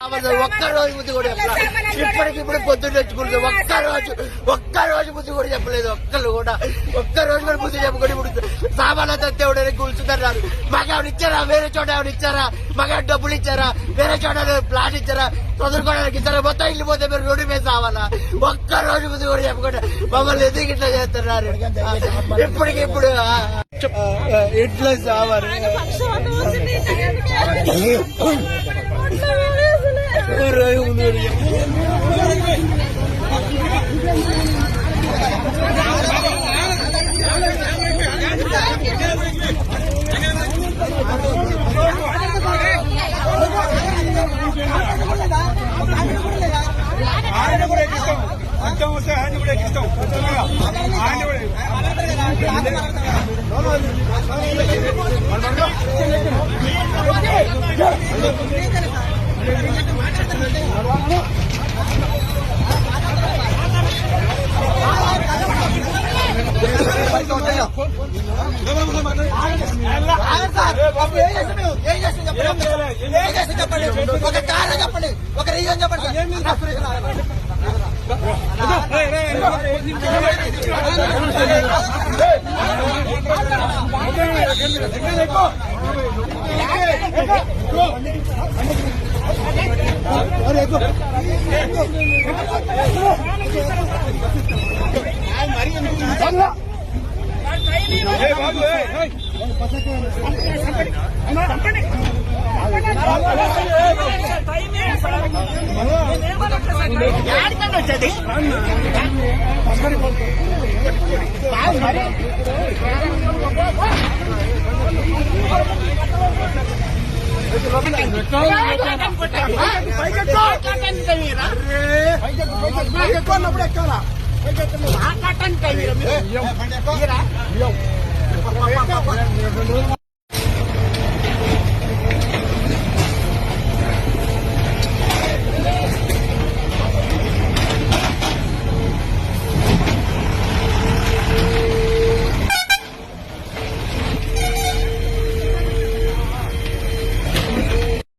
ఒక్క రోజు ముందు కూడా చెప్పలేదు. ఇప్పటికిప్పుడు పొద్దున్న తెచ్చుకుంటుంది. ఒక్క రోజు ముందు కూడా చెప్పలేదు. ఒక్క రోజు కూడా ముందు చెప్పుకొని ఇప్పుడు సామాన్లతో దేవుడని కూర్చుంటున్నారు. మాకేమైనా ఇచ్చారా? వేరే చోట ఏమైనా ఇచ్చారా? మాకేమైనా డబ్బులు ఇచ్చారా? వేరే చోట ప్లాట్ ఇచ్చారా? చదువుకోవడానికి ఇచ్చారా? మొత్తం ఇల్లు పోతే మీరు రోడ్డు మీద సావాలా? ఒక్క రోజు ముందు కూడా చెప్పకుండా మమ్మల్ని ఎందుకు ఇట్లా చేస్తున్నారు? ఇప్పటికిప్పుడు ఇట్లా సావాలి. ఆయన కూడా ఎక్కిస్తాం. కొంచెం వస్తే ఆయన కూడా ఎక్కిస్తాం. ఆయన కూడా చెప్పండి. ఒక కారణం చెప్పండి. ఒక రీజన్ చెప్పండి. ఎక్కాలా